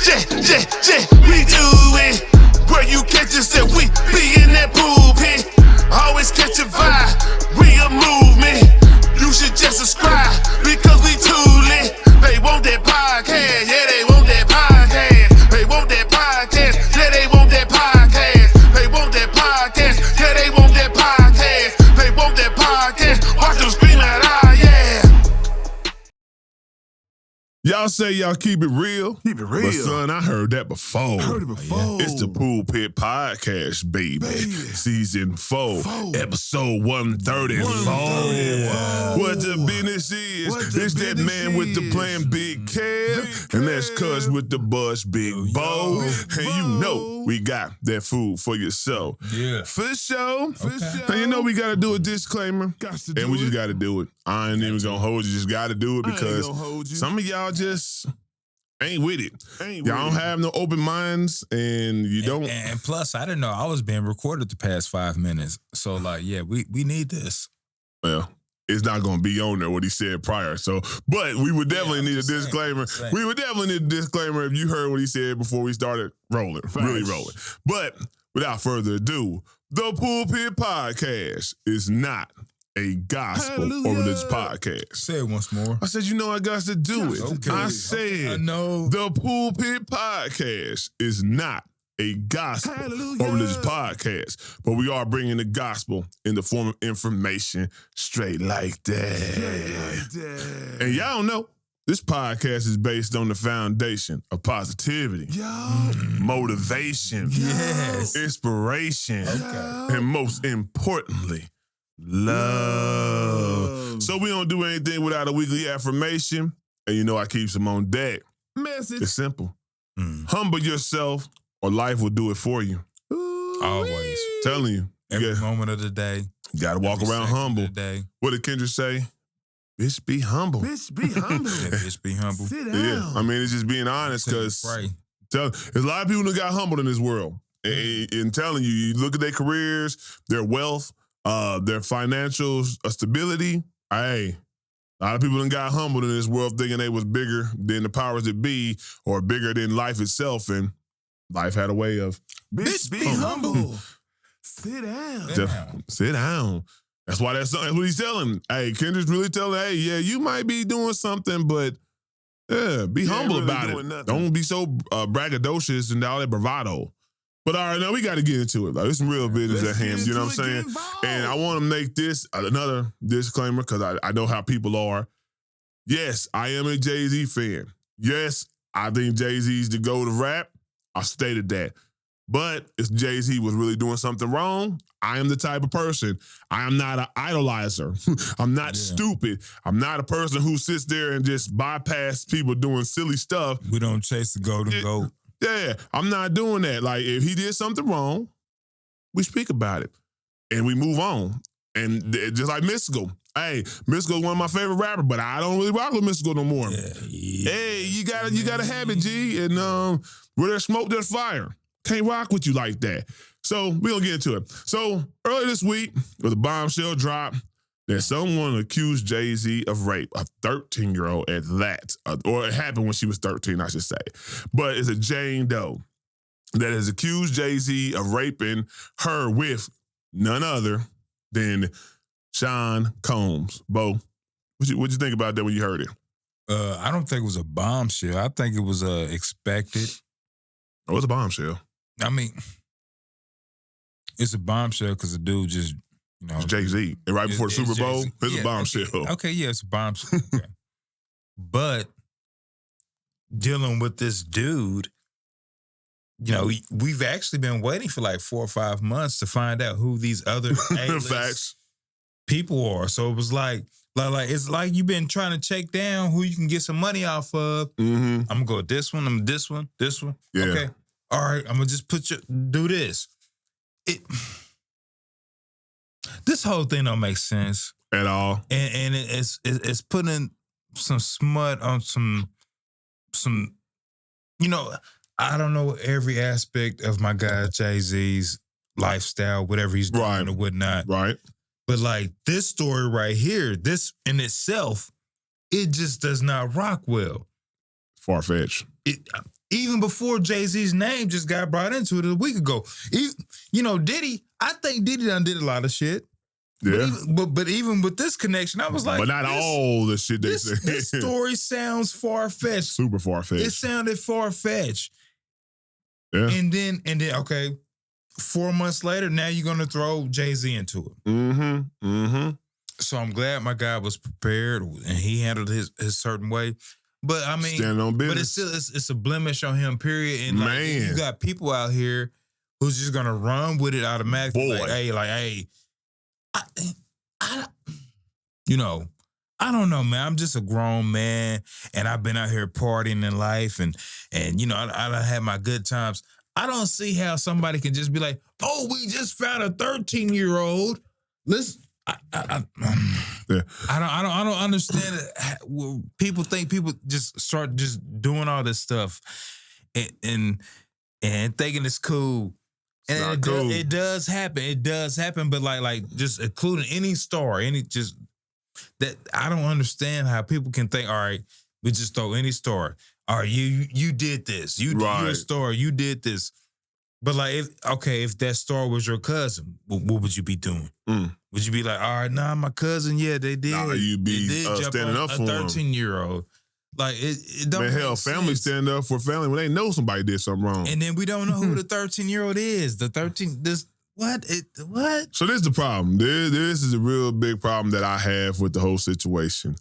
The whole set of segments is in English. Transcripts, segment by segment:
we do it. Where you catch us that we be in that pulpit. Always catch a vibe, we a movement. You should just subscribe because we too lit. They want that podcast, yeah, they want that podcast. They want that podcast, yeah, they want that podcast. They want that podcast, yeah, they want that podcast. They want that podcast, watch them scream out, ah, yeah. Y'all say y'all keep it real. Keep it real. But son, I heard that before. Heard it before. It's the Pulpit Podcast, baby. Season 4, episode 134. What the business is, it's that man with the plan Big Kev, and that's Cuz with the buzz Big Bo. And you know we got that food for your soul. Yeah. For sure. Okay. And you know we gotta do a disclaimer. And we just gotta do it. I ain't even gonna hold you, just gotta do it because some of y'all just ain't with it. Y'all don't have no open minds, and you don't. And plus, I didn't know I was being recorded the past 5 minutes. So, like, yeah, we need this. Well, it's not going to be on there what he said prior. So, but we would definitely need a disclaimer. We would definitely need a disclaimer if you heard what he said before we started rolling, really rolling. But without further ado, the Pulpit Podcast is not a gospel or religious podcast. Say it once more. I said, you know, I got to do it. Okay. I said, I know. the Pulpit Podcast is not a gospel or religious podcast, but we are bringing the gospel in the form of information straight like that. And y'all don't know, this podcast is based on the foundation of positivity, motivation, inspiration, and most importantly, love. So we don't do anything without a weekly affirmation, and you know I keep them on deck. Message. It's simple. Humble yourself, or life will do it for you. Always. Telling you. Every moment of the day. You gotta walk around humble. Day. What did Kendrick say? Bitch, be humble. Bitch, be humble. Bitch, be humble. Sit down. Yeah, I mean, it's just being honest, because there's a lot of people that got humbled in this world. And telling you, you look at their careers, their wealth, their financial stability. Hey, a lot of people done got humbled in this world thinking they was bigger than the powers that be or bigger than life itself, and life had a way of Bitch, be humble. Sit down. Sit down. That's why that's what he's telling. Hey, Kendrick's really telling, hey, yeah, you might be doing something, but yeah, be humble really about it. nothing. Don't be so braggadocious and all that bravado. But all right, now we got to get into it. Like, there's some real business at hand, you know what I'm saying? And I want to make this another disclaimer because I know how people are. Yes, I am a Jay-Z fan. Yes, I think Jay-Z's the GOAT of rap. I stated that. But if Jay-Z was really doing something wrong, I am the type of person. I am not an idolizer. I'm not stupid. I'm not a person who sits there and just bypass people doing silly stuff. We don't chase the golden goat. Yeah, I'm not doing that. Like, if he did something wrong, we speak about it. And we move on. And just like Mystical. Hey, Mystical is one of my favorite rappers, but I don't really rock with Mystical no more. Hey, you gotta have it, G. And where there's smoke, there's fire. Can't rock with you like that. So we're gonna get into it. So earlier this week, with a bombshell drop, that someone accused Jay-Z of rape, a 13-year-old at that. Or it happened when she was 13, I should say. But it's a Jane Doe that has accused Jay-Z of raping her with none other than Sean Combs. Bo, what'd you think about that when you heard it? I don't think it was a bombshell. I think it was expected. Oh, it was a bombshell. I mean, it's a bombshell because the dude just, you know. It's Jay-Z. And right before the Super Bowl, it's a bombshell. Okay, yeah, it's a bombshell. Okay. But dealing with this dude, you know, we've actually been waiting for like 4 or 5 months to find out who these other facts people are. So it was like it's like you've been trying to check down who you can get some money off of. Mm-hmm. I'm gonna go with this one. I'm this one. Yeah. Okay. All right. I'm gonna just do this. This whole thing don't make sense at all, and it's putting some smut on some. You know, I don't know every aspect of my guy Jay-Z's lifestyle, whatever he's doing or whatnot. Right. But like this story right here, this in itself, it just does not rock well. Far-fetched. even before Jay-Z's name just got brought into it a week ago. Diddy, I think Diddy done did a lot of shit. Yeah. But even with this connection, I was like, but not all the shit they say. This story sounds far-fetched. Super far-fetched. It sounded far-fetched. Yeah. And then, okay, 4 months later, now you're gonna throw Jay-Z into it. Mm-hmm. So I'm glad my guy was prepared and he handled his certain way. But I mean, Standing on business. but it's still it's a blemish on him, period. And like, Man. you got people out here who's just gonna run with it automatically. Boy. I don't know, man. I'm just a grown man, and I've been out here partying in life, and I had my good times. I don't see how somebody can just be like, "Oh, we just found a 13-year-old." Listen, I don't understand it. People think people just start just doing all this stuff, and thinking it's cool. And it does happen. It does happen, but like just including any star, that I don't understand how people can think, all right, we just throw any star. All right, you did this. You're a star. You did this. But like, if that star was your cousin, what would you be doing? Would you be like, all right, nah, my cousin, yeah, they did. Nah, you'd be standing up for a 13-year-old. Like it don't. Man, hell, family stand up for family when they know somebody did something wrong. And then we don't know who the 13-year-old is. What? So this is the problem. This is a real big problem that I have with the whole situation.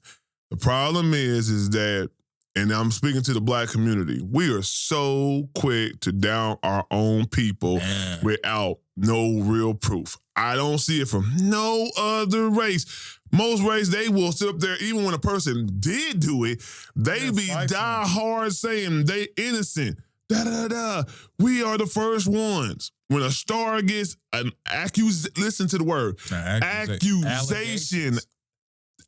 The problem is that, and I'm speaking to the black community, we are so quick to down our own people without no real proof. I don't see it from no other race. Most race, they will sit up there, even when a person did do it, they be die hard saying they innocent. We are the first ones. When a star gets an listen to the word,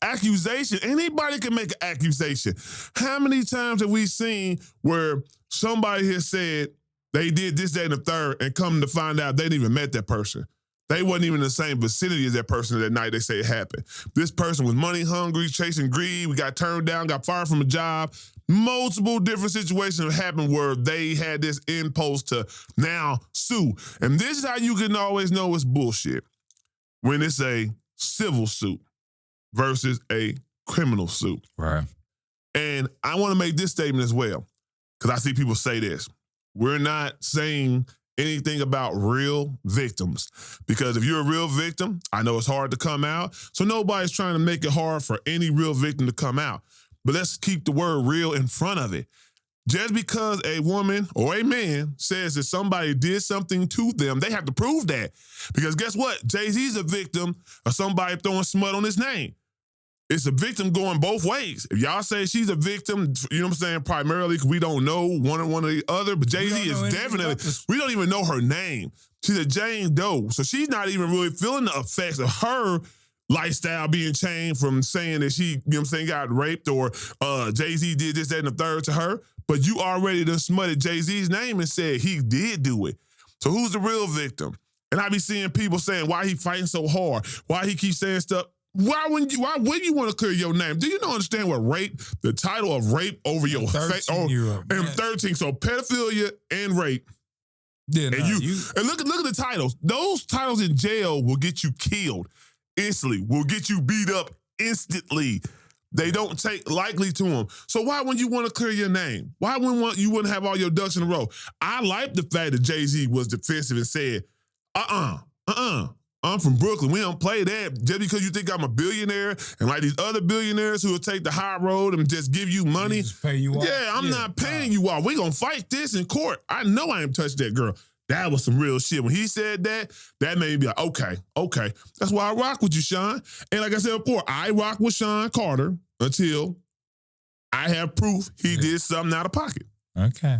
accusation. Anybody can make an accusation. How many times have we seen where somebody has said they did this, that, and the third, and come to find out they didn't even met that person? They wasn't even in the same vicinity as that person that night they say it happened. This person was money hungry, chasing greed. We got turned down, got fired from a job. Multiple different situations have happened where they had this impulse to now sue. And this is how you can always know it's bullshit. When it's a civil suit versus a criminal suit. Right. And I want to make this statement as well, because I see people say this. We're not saying anything about real victims, because if you're a real victim, I know it's hard to come out. So nobody's trying to make it hard for any real victim to come out. But let's keep the word real in front of it. Just because a woman or a man says that somebody did something to them, they have to prove that. Because guess what? Jay-Z's a victim of somebody throwing smut on his name. It's a victim going both ways. If y'all say she's a victim, you know what I'm saying, primarily because we don't know one or the other, but Jay-Z is definitely, we don't even know her name. She's a Jane Doe. So she's not even really feeling the effects of her lifestyle being changed from saying that she, you know what I'm saying, got raped or Jay-Z did this, that, and the third to her. But you already done smutted Jay-Z's name and said he did do it. So who's the real victim? And I be seeing people saying, why he fighting so hard? Why he keeps saying stuff? Why wouldn't you want to clear your name? Do you not understand what rape, the title of rape over your face? And 13, so pedophilia and rape. Yeah, and and look at the titles. Those titles in jail will get you killed instantly, will get you beat up instantly. They don't take lightly to them. So why wouldn't you want to clear your name? Why wouldn't you wouldn't have all your ducks in a row? I like the fact that Jay-Z was defensive and said, I'm from Brooklyn. We don't play that. Just because you think I'm a billionaire and like these other billionaires who will take the high road and just give you money. Just pay you off. Yeah, I'm not paying you off. We're going to fight this in court. I know I ain't touched that girl. That was some real shit. When he said that made me be like, okay. That's why I rock with you, Sean. And like I said before, I rock with Sean Carter until I have proof he did something out of pocket. Okay.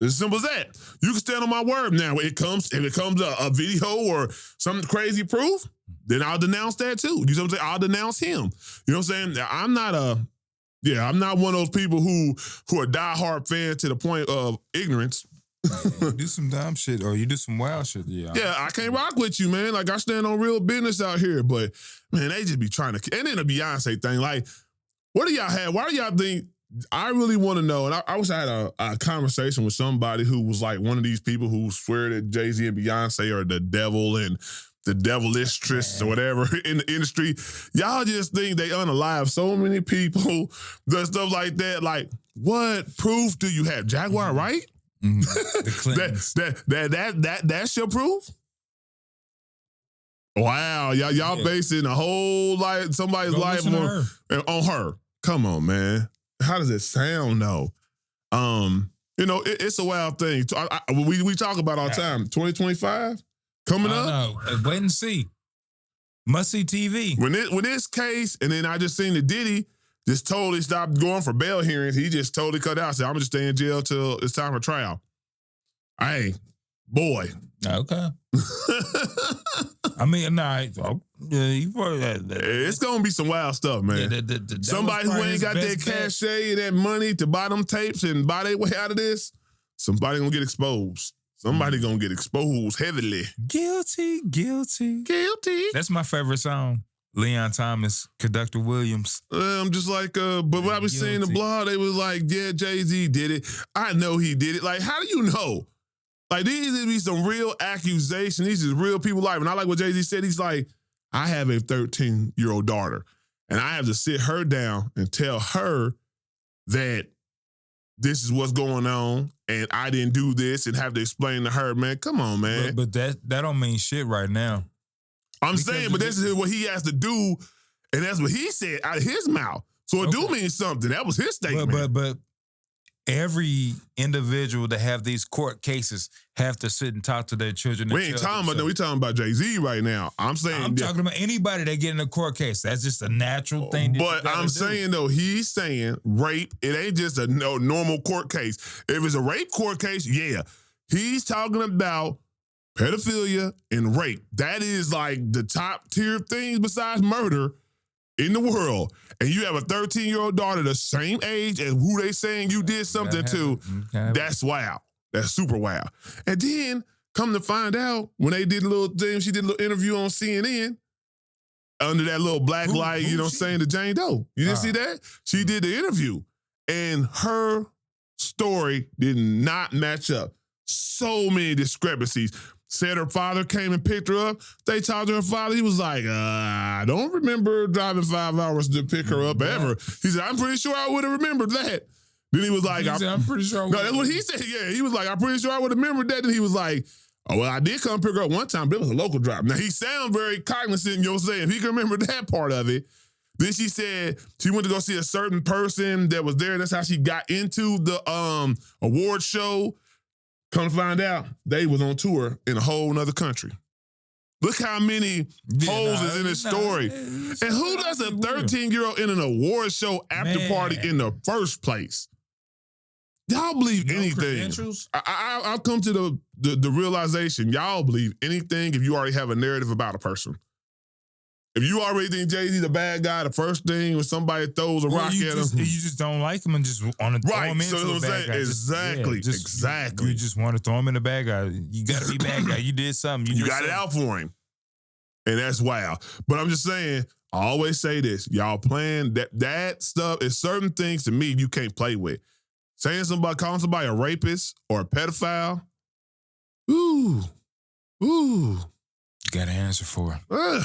As simple as that. You can stand on my word now. If it comes a video or some crazy proof, then I'll denounce that too. You know what I'm saying? I'll denounce him. You know what I'm saying? I'm not one of those people who are diehard fans to the point of ignorance. You do some dumb shit or you do some wild shit. Yeah, I can't rock with you, man. Like, I stand on real business out here, but man, they just be trying to. And then the Beyonce thing, like, what do y'all have? Why do y'all think I really want to know, and I wish I had a conversation with somebody who was like one of these people who swear that Jay-Z and Beyonce are the devil and the devilistress or whatever in the industry. Y'all just think they unalive so many people, does stuff like that. Like, what proof do you have? Jaguar, right? Mm-hmm. The Clintons. That's your proof? Wow, y'all basing a whole life, somebody's life on her. Come on, man. How does it sound though? It's a wild thing. We talk about all the time. 2025 coming up. Wait and see. Must see TV. When this case, and then I just seen the Diddy just totally stopped going for bail hearings. He just totally cut out. Said, I'm gonna just stay in jail till it's time for trial. Hey, boy. Okay. I mean, it's gonna be some wild stuff, man. Yeah, somebody who ain't got that cachet and that money to buy them tapes and buy their way out of this, somebody gonna get exposed. Somebody gonna get exposed heavily. Guilty. That's my favorite song. Leon Thomas, Conductor Williams. I'm just like, but when I was seeing the blog, they was like, yeah, Jay-Z did it. I know he did it. Like, how do you know? Like, these be some real accusations. These is real people life. And I like what Jay-Z said. He's like, I have a 13-year-old daughter, and I have to sit her down and tell her that this is what's going on, and I didn't do this, and have to explain to her, man, come on, man. But that don't mean shit right now. I'm saying, but this is what he has to do, and that's what he said out of his mouth. So it do mean something. That was his statement. But every individual that have these court cases have to sit and talk to their children. We ain't talking about that. We talking about Jay-Z right now. I'm talking about anybody that get in a court case. That's just a natural thing. But I'm saying though, he's saying rape. It ain't just a normal court case. If it's a rape court case, yeah, he's talking about pedophilia and rape. That is like the top tier things besides murder in the world. And you have a 13-year-old daughter the same age as who they saying you did something to. That's wild. That's super wild. And then come to find out, when they did a little thing, she did a little interview on CNN under that little black light, saying to Jane Doe. You didn't see that? She did the interview, and her story did not match up. So many discrepancies. Said her father came and picked her up. They talked to her father. He was like, I don't remember driving 5 hours to pick her up ever. He said, I'm pretty sure I would have remembered that. Then he was like, I'm pretty sure. No, that's what he said. Yeah, he was like, I'm pretty sure I would have remembered that. And he was like, oh, well, I did come pick her up one time, but it was a local drive. Now, he sounds very cognizant, saying, if he can remember that part of it. Then she said she went to go see a certain person that was there. That's how she got into the award show. Come to find out, they was on tour in a whole nother country. Look how many holes is in this story. And who does a 13-year-old in an award show after party in the first place? Y'all believe anything. I'll come to the realization, y'all believe anything if you already have a narrative about a person. If you already think Jay-Z's a bad guy, the first thing when somebody throws a rock at him. You just don't like him and just want to throw him into a bad guy. Exactly. You just want to throw him in a bad guy. You got to be bad guy. You did something. You got it out for him. And that's wild. But I'm just saying, I always say this. Y'all playing that stuff is certain things to me you can't play with. Calling somebody a rapist or a pedophile. Ooh. You got to answer for it.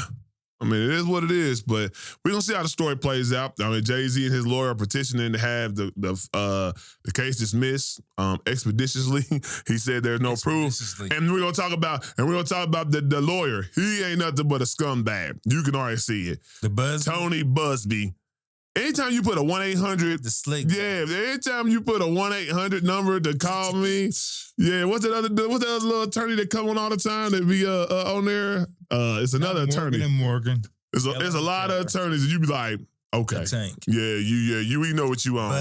I mean, it is what it is, but we're going to see how the story plays out. I mean, Jay-Z and his lawyer are petitioning to have the case dismissed expeditiously. He said there's no proof. And we're going to talk about the lawyer. He ain't nothing but a scumbag. You can already see it. The Busby. Tony Busby. Anytime you put a 1-800, the slick. Yeah, anytime you put a 1-800 number to call me, yeah. What's that other little attorney that come on all the time that be on there? It's another attorney. Morgan. There's a lot of attorneys, and you be like, okay, we know what you on.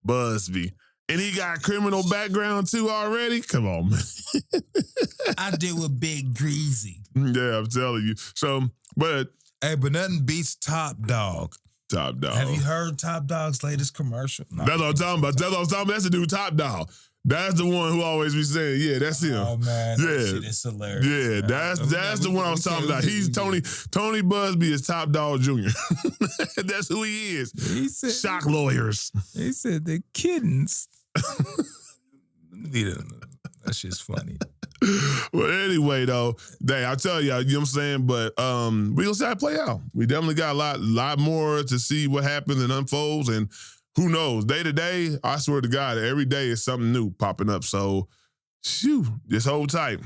Busby, and he got criminal background too already. Come on, man. I deal with Big Greasy. Yeah, I'm telling you. So, but nothing beats Top Dog. Top Dog. Have you heard Top Dog's latest commercial? No. That's what I'm talking about. That's the dude, Top Dog. That's the one who always be saying, yeah, that's him. Oh man, Yeah. that shit is hilarious. Yeah, man. that's the one I was talking about. He's Tony Busby is Top Dog Jr. That's who he is. He said, Shock lawyers. He said the kittens. That shit's funny. Well, anyway, though, I'll tell you, you know what I'm saying? But we gonna see how it play out. We definitely got a lot more to see what happens and unfolds, and who knows? Day to day, I swear to God, every day is something new popping up. So, shoo, just hold tight.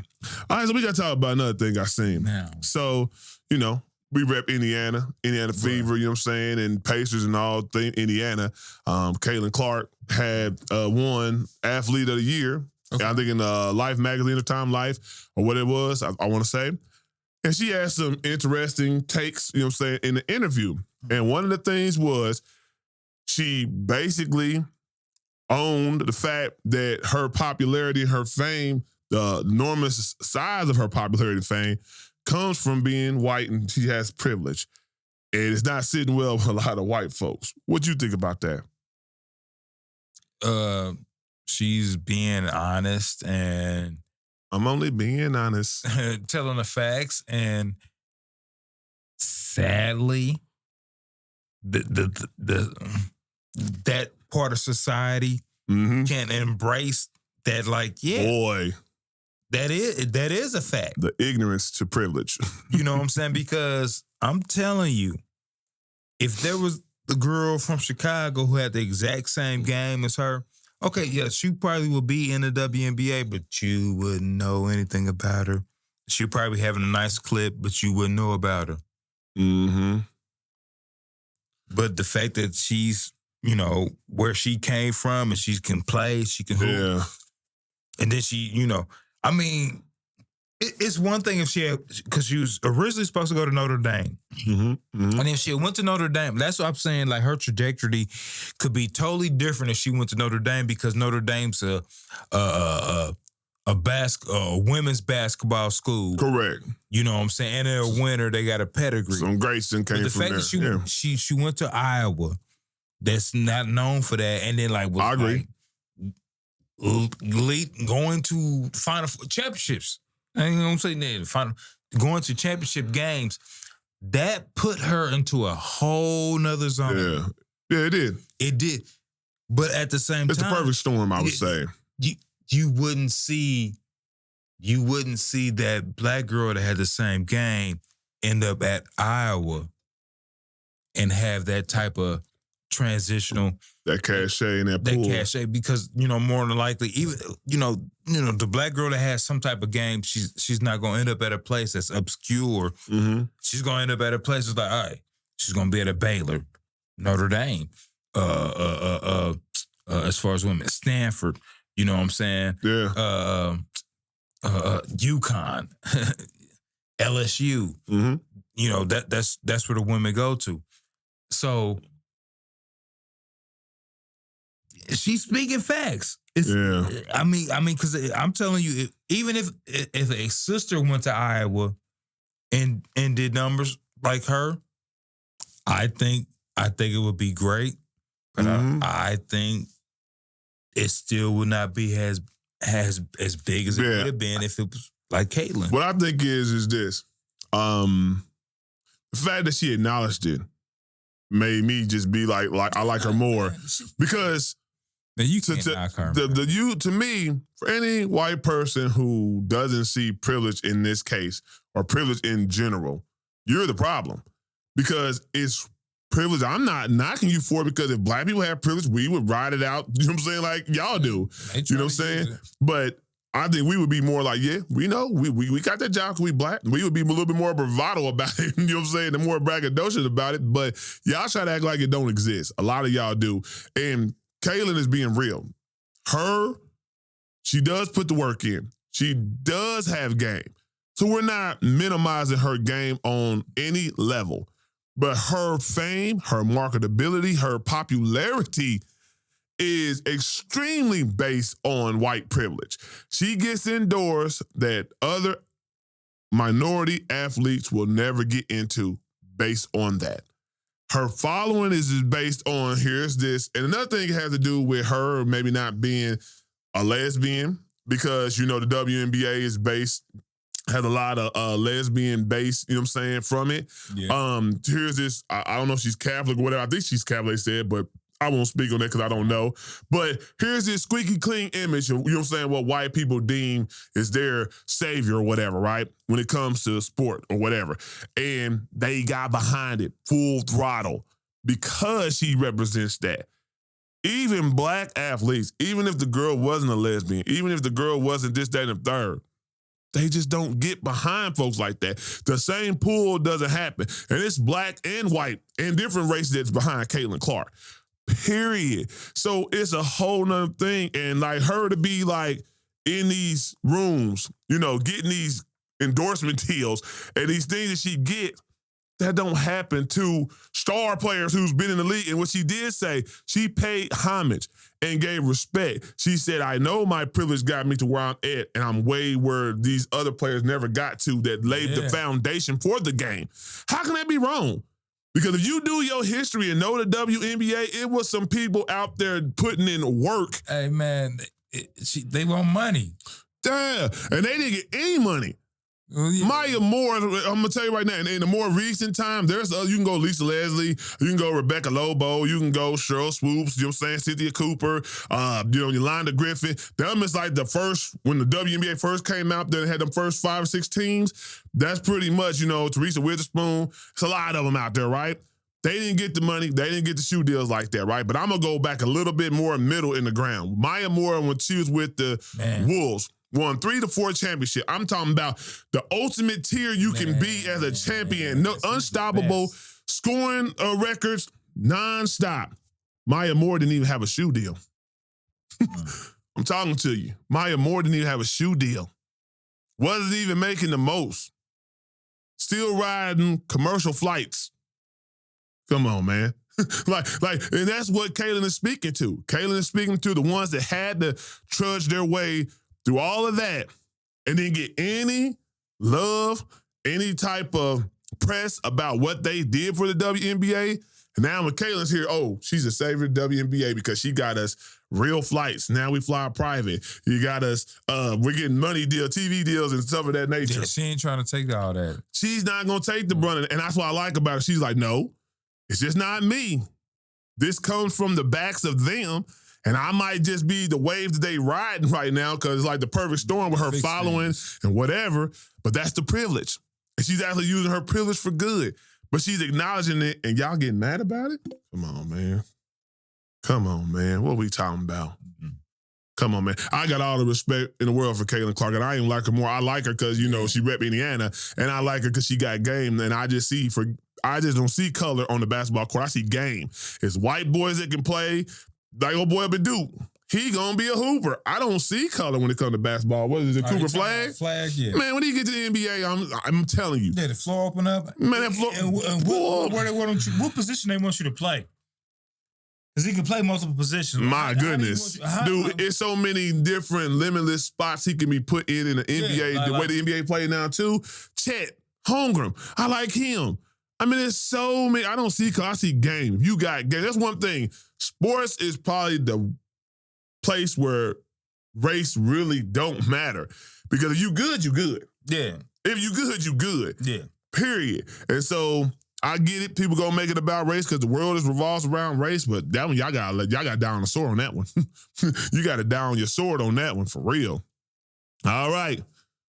All right, so we got to talk about another thing I seen. Now. So, you know, we rep Indiana Fever, you know what I'm saying, and Pacers and all things Indiana. Caitlin Clark had won Athlete of the Year. Okay. I think in Life magazine or Time Life or what it was, I want to say. And she had some interesting takes, you know what I'm saying, in the interview. And one of the things was she basically owned the fact that her popularity, her fame, the enormous size of her popularity and fame comes from being white and she has privilege. And it's not sitting well with a lot of white folks. What do you think about that? She's being honest and I'm only being honest. telling the facts, and sadly, that part of society can't embrace that. Like, yeah, Boy, that is a fact. the ignorance to privilege. You know what I'm saying? Because I'm telling you, if there was the girl from Chicago who had the exact same game as her, okay, yeah, she probably would be in the WNBA, but you wouldn't know anything about her. She'd probably be having a nice clip, but you wouldn't know about her. Mm-hmm. But the fact that she's, you know, where she came from and she can play, she can hoop. Yeah. And then she, you know, I mean, it's one thing if she had, because she was originally supposed to go to Notre Dame. Mm-hmm. Mm-hmm. And if she went to Notre Dame, that's what I'm saying, like her trajectory could be totally different if she went to Notre Dame, because Notre Dame's a women's basketball school. Correct. You know what I'm saying? And they're a winner, they got a pedigree. Some Grayson came But the from fact there. that she went to Iowa, that's not known for that, and then like was I agree. like going to Final championships. I ain't gonna say that. Going to championship games, that put her into a whole nother zone. Yeah. Yeah, it did. It did. But at the same It's time, the perfect storm, I would say. you wouldn't see that black girl that had the same game end up at Iowa and have that type of transitional, That cachet and that pull. cachet, because, you know, more than likely, even, you know, the black girl that has some type of game, she's not gonna end up at a place that's obscure. Mm-hmm. She's gonna end up at a place that's like, all right, she's gonna be at a Baylor, Notre Dame, as far as women, Stanford, you know what I'm saying? Yeah. UConn, LSU, Mm-hmm. you know, that's where the women go to. So she's speaking facts. Yeah. I mean, because I'm telling you, even if a sister went to Iowa and did numbers like her, I think it would be great, but I think it still would not be as big as it would have been if it was like Caitlin. What I think is this. The fact that she acknowledged it made me just be like I like her more, because Now you can't knock her. to me, for any white person who doesn't see privilege in this case or privilege in general, you're the problem, because it's privilege. I'm not knocking you for it, because if black people have privilege, we would ride it out. You know what I'm saying? Like y'all do. You know what I'm saying? But I think we would be more like, yeah, we know we got that job because we black. We would be a little bit more bravado about it. You know what I'm saying? And more braggadocious about it. But y'all try to act like it don't exist. A lot of y'all do. And Caitlin is being real. She does put the work in. She does have game. So we're not minimizing her game on any level. But her fame, her marketability, her popularity is extremely based on white privilege. She gets indoors that other minority athletes will never get into based on that. Her following is just based on, here's this. And another thing has to do with her maybe not being a lesbian because, you know, the WNBA is has a lot of lesbian base, you know what I'm saying, from it. Yeah. Here's this, I don't know if she's Catholic or whatever. I think she's Catholic, they said, but I won't speak on that because I don't know. But here's this squeaky clean image of, you know what I'm saying, what white people deem is their savior or whatever, right? When it comes to sport or whatever. And they got behind it full throttle because she represents that. Even black athletes, even if the girl wasn't a lesbian, even if the girl wasn't this, that, and the third, they just don't get behind folks like that. The same pull doesn't happen. And it's black and white and different races that's behind Caitlin Clark. Period. So it's a whole nother thing. And like her to be like in these rooms, you know, getting these endorsement deals and these things that she get, that don't happen to star players who's been in the league. And what she did say, she paid homage and gave respect. She said, I know my privilege got me to where I'm at, and I'm way where these other players never got to that laid the foundation for the game. How can that be wrong? Because if you do your history and know the WNBA, it was some people out there putting in work. Hey, man, they want money. Damn. And they didn't get any money. Well, yeah. Maya Moore, I'm gonna tell you right now, in the more recent time, there's you can go Lisa Leslie, you can go Rebecca Lobo, you can go Cheryl Swoops, you know what I'm saying, Cynthia Cooper, you know, Yolanda Griffin. Them is like the first, when the WNBA first came out, they had them first 5 or 6 teams. That's pretty much, you know, Teresa Witherspoon. It's a lot of them out there, right? They didn't get the money. They didn't get the shoe deals like that, right? But I'm going to go back a little bit more middle in the ground. Maya Moore, when she was with the Wolves, won 3 to 4 championships. I'm talking about the ultimate tier you can be as a champion. No, unstoppable, scoring records nonstop. Maya Moore didn't even have a shoe deal. I'm talking to you. Maya Moore didn't even have a shoe deal. Wasn't even making the most. Still riding commercial flights. Come on, man. And that's what Caitlin is speaking to. Caitlin is speaking to the ones that had to trudge their way through all of that and didn't get any love, any type of press about what they did for the WNBA. And now when Caitlin's here, oh, she's a savior of the WNBA because she got us real flights. Now we fly private. You got us, we're getting money deals, TV deals and stuff of that nature. Yeah, she ain't trying to take all that. She's not going to take the brunt. And that's what I like about it. She's like, no, it's just not me. This comes from the backs of them. And I might just be the wave that they riding right now because it's like the perfect storm with her following and whatever. But that's the privilege. And she's actually using her privilege for good. But she's acknowledging it, and y'all getting mad about it? Come on, man. Come on, man. What are we talking about? Mm-hmm. Come on, man. I got all the respect in the world for Caitlin Clark, and I even like her more. I like her because, you know, she rep Indiana, and I like her because she got game, and I just don't see color on the basketball court. I see game. It's white boys that can play. Like old boy up at Duke, he gonna be a hooper. I don't see color when it comes to basketball. What is it, Cooper Flag? Flag, yeah. Man, when he get to the NBA, I'm telling you. Yeah, the floor open up. Man, that floor. And what position they want you to play? Because he can play multiple positions. My goodness. Dude, it's so many different limitless spots he can be put in the NBA, the way the NBA play now too. Chet Holmgren, I like him. I mean, there's so many. I don't see color, I see game. If you got game, that's one thing. Sports is probably the place where race really don't matter. Because if you good, you good. Yeah. If you good, you good. Yeah. Period. And so I get it. People gonna make it about race because the world revolves around race, but that one y'all got down the sword on that one. You got to down your sword on that one for real. All right.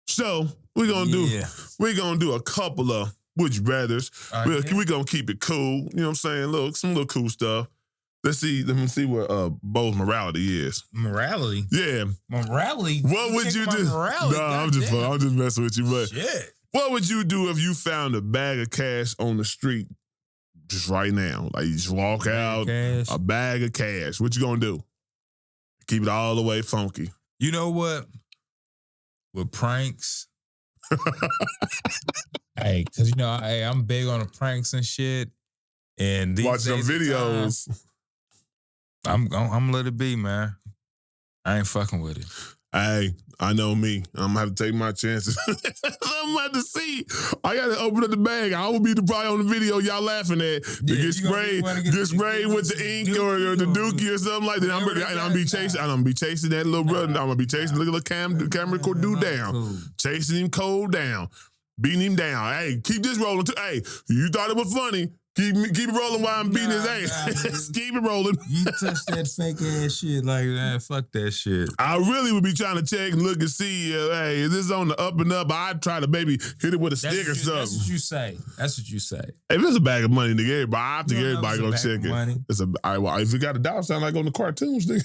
So we're gonna do a couple of would you rathers. We're gonna keep it cool. You know what I'm saying? Look, some little cool stuff. Let me see what Bo's morality is. Morality? Yeah. Morality? What would you do? Morality? No, I'm just messing with you. But shit. What would you do if you found a bag of cash on the street just right now? Like you just walk out, a bag of cash. What you gonna do? Keep it all the way funky. You know what? With pranks. Hey, because you know, I'm big on the pranks and shit. And these watch some videos. I'm gonna let it be, man. I ain't fucking with it. Hey, I know me. I'm gonna have to take my chances. I'm about to see. I gotta open up the bag. I will be probably on the video y'all laughing at. To get sprayed with the ink or the dookie or something like that. I'm gonna be chasing that little brother. I'm gonna be chasing the little camera dude down. Chasing him cold down. Beating him down. Hey, keep this rolling too. Hey, you thought it was funny. Keep it rolling while I'm beating his ass. Keep it rolling. You touch that fake ass shit like that. Fuck that shit. I really would be trying to check and look and see, hey, is this on the up and up? I'd try to maybe hit it with a stick or something. That's what you say. That's what you say. If it's a bag of money, nigga, I think everybody gonna check it. Money. If you got a dollar sign like on the cartoons, nigga.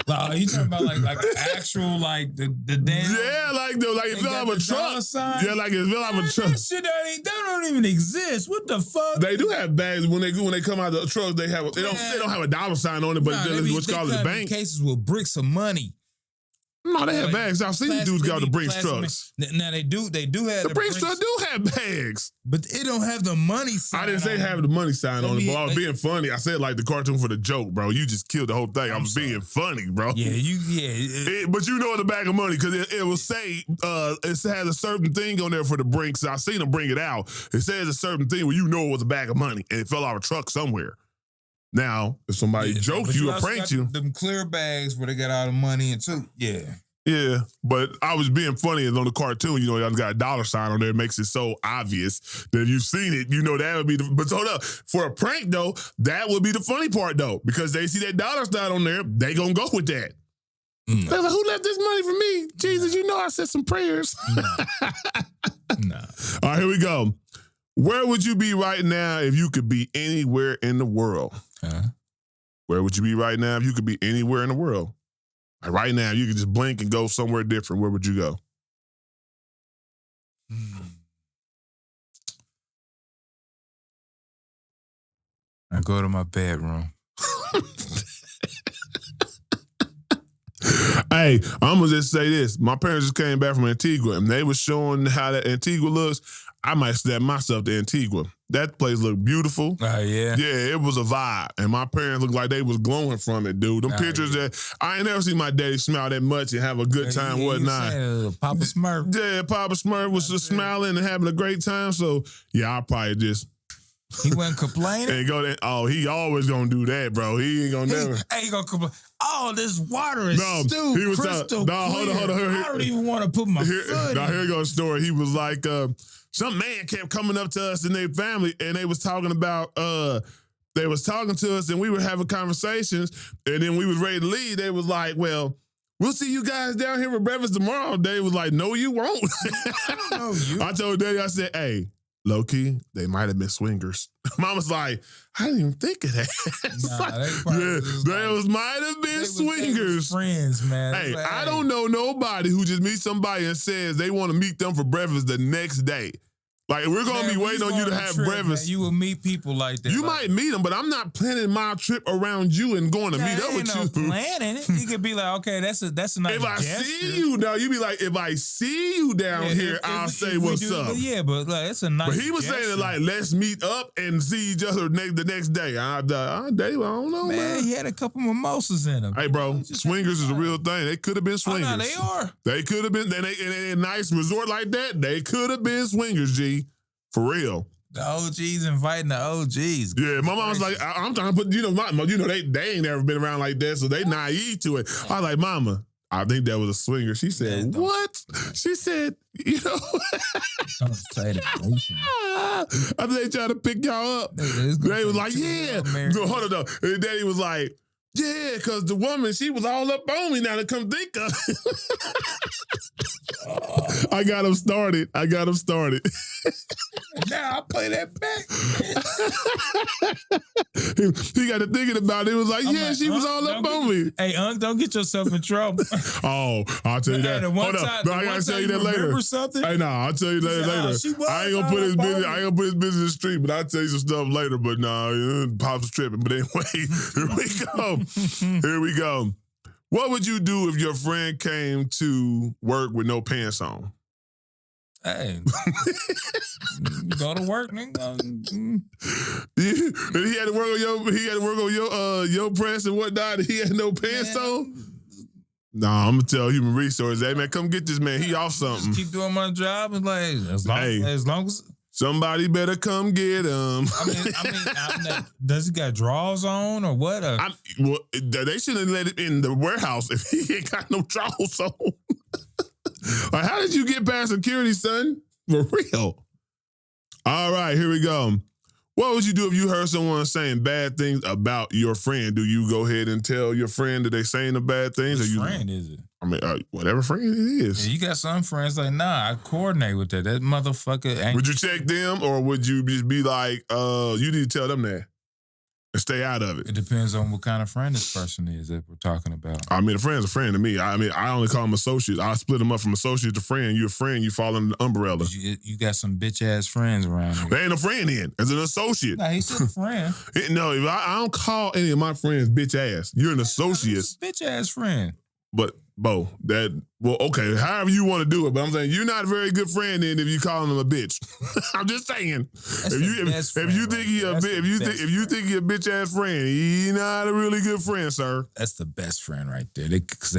Well, you talking about like actual like the damn? Yeah, like it feel like a truck. Sign? Yeah, like it feel like a truck. That shit that don't even exist. What the fuck? They do have bags when they come out of the trucks. They don't have a dollar sign on it, but it's what's called the bank. Cases with bricks of money. No, they have bags. I've seen the dudes go to Brinks trucks. Now they do have the Brinks trucks do have bags, but it don't have the money sign. I didn't say have the money sign on it, but I was being funny. I said like the cartoon for the joke, bro. You just killed the whole thing. I was being funny, bro. Yeah, but you know it's a bag of money because it will say it has a certain thing on there for the Brinks. I seen them bring it out. It says a certain thing where you know it was a bag of money and it fell out of a truck somewhere. Now, if somebody joked you or pranked you, them clear bags where they got all the money and too. Yeah, but I was being funny on the cartoon. You know, y'all got a dollar sign on there. It makes it so obvious that if you've seen it, you know that would be the. But hold up, for a prank though, that would be the funny part though, because they see that dollar sign on there, they gonna go with that. They're like, who left this money for me? Jesus, you know I said some prayers. No. All right, here we go. Where would you be right now if you could be anywhere in the world? Where would you be right now if you could be anywhere in the world? Like right now, you could just blink and go somewhere different. Where would you go? I go to my bedroom. Hey, I'm gonna just say this. My parents just came back from Antigua and they were showing how that Antigua looks. I might snap myself to Antigua. That place looked beautiful. Yeah? Yeah, it was a vibe. And my parents looked like they was glowing from it, dude. Them pictures that I ain't never seen my daddy smile that much and have a good time, whatnot. Papa Smurf. Yeah, Papa Smurf was just smiling and having a great time. So yeah, I'll probably just he wasn't complaining. And go there. Oh, he always gonna do that, bro. He ain't gonna never. He gonna complain. Oh, this water is still crystal clear. Hold on. I don't even want to put my foot in. Here goes a story. He was like, some man kept coming up to us and their family, and they was talking about, they was talking to us, and we were having conversations, and then we was ready to leave. They was like, well, we'll see you guys down here for breakfast tomorrow. They was like, no, you won't. I don't know you. I told Daddy, I said, hey, low-key, they might have been swingers. Mama's like, I didn't even think of that. They might have been swingers. Friends, man. Hey, I don't know nobody who just meets somebody and says they want to meet them for breakfast the next day. Like, we're going to be waiting on you to have breakfast. Man, you will meet people like that. You might meet them, but I'm not planning my trip around you and going to meet up with you. Planning it. You could be like, okay, that's a nice If I see you now, you be like, if I see you down here, I'll say what's up. Yeah, but like, it's a nice But he was saying that, like, let's meet up and see each other the next day. I don't know, man. He had a couple mimosas in him. Hey, bro, swingers is a real thing. They could have been swingers. Oh, no, they are. They could have been. In a nice resort like that, they could have been swingers, G. For real. The OGs inviting the OGs. Yeah, my mom was like, I'm trying to put, they ain't never been around like that, so they naive to it. I was like, Mama, I think that was a swinger. She said, what? She said, Don't say that. I think they trying to pick y'all up. They was like, yeah. Hold on, though. And Daddy was like, yeah, because the woman, she was all up on me now to come think of it. I got him started. Now I play that back. He got to thinking about it. He was like, she was all up on me. Hey, don't get yourself in trouble. Oh, I'll tell you that. Hold up. No, I got to tell you that later. Something? Hey, no, I'll tell you that later. I ain't going to put his business. I ain't gonna put his business in the street, but I'll tell you some stuff later. But no, Pop's tripping. But anyway, here we go. What would you do if your friend came to work with no pants on? Hey, go to work, nigga. He had to work on your press and whatnot. He had no pants on. Nah, I'm gonna tell human resources, hey man, come get this man. He off something. Just keep doing my job and like as long as Somebody better come get him. does he got drawers on or what? Well, they shouldn't let it in the warehouse if he ain't got no drawers on. Like, how did you get past security, son? For real. All right, here we go. What would you do if you heard someone saying bad things about your friend? Do you go ahead and tell your friend that they saying the bad things? Which friend is it? I mean, whatever friend it is. Yeah, you got some friends like, nah, I coordinate with that. That motherfucker ain't. Would you check them or would you just be like, you need to tell them that and stay out of it? It depends on what kind of friend this person is that we're talking about. I mean, a friend's a friend to me. I mean, I only call them associates. I split them up from associate to friend. You're a friend, you fall under the umbrella. You got some bitch ass friends around here. They ain't a friend then. As an associate. Nah, he's still a friend. No, I don't call any of my friends bitch ass. You're an associate. Bitch ass friend. But Bo, okay, however you want to do it, but I'm saying you're not a very good friend then if you calling them a bitch. I'm just saying. If you think he a bitch ass friend, he not a really good friend, sir. That's the best friend right there. Because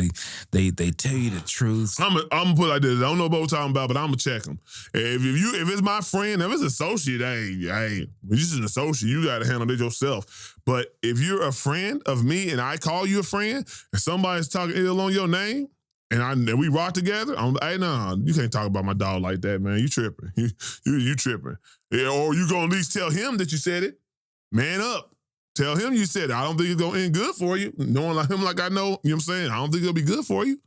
they tell you the truth. I'm gonna put it like this. I don't know what we're talking about, but I'm gonna check them. If it's my friend, if it's associate, hey, when you're just an associate, you gotta handle it yourself. But if you're a friend of me and I call you a friend, and somebody's talking ill on your name, and we rock together, hey, no, you can't talk about my dog like that, man. You tripping. You tripping. Yeah, or you gonna at least tell him that you said it. Man up. Tell him you said it. I don't think it's gonna end good for you. Knowing like him like I know, you know what I'm saying? I don't think it'll be good for you.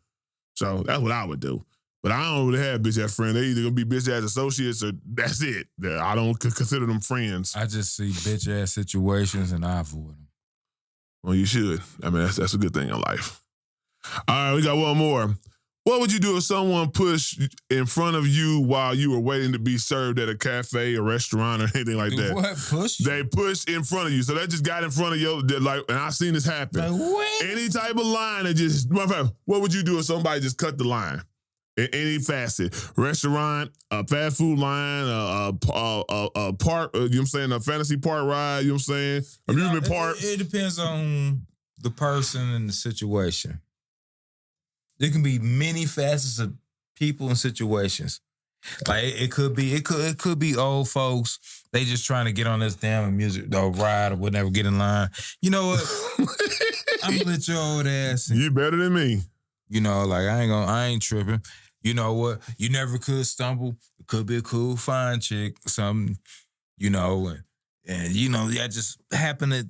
So that's what I would do. But I don't really have bitch ass friends. They either gonna be bitch ass associates or that's it. I don't consider them friends. I just see bitch ass situations and I avoid them. Well, you should. I mean, that's a good thing in life. All right, we got one more. What would you do if someone pushed in front of you while you were waiting to be served at a cafe or restaurant or anything like that? What pushed? They pushed in front of you. So they just got in front of you, and I've seen this happen. Like, what? Any type of line that just, what would you do if somebody just cut the line? In any facet, restaurant, a fast food line, a park, you know what I'm saying, a fantasy park ride, you know what I'm saying, amusement park. It depends on the person and the situation. There can be many facets of people and situations. Like it could be old folks. They just trying to get on this damn music ride or whatever, get in line. You know what? I'm gonna let your old ass. You better than me. You know, like I ain't tripping. You know what? You never could stumble. It could be a cool, fine chick, something, you know, and you know, I just happen to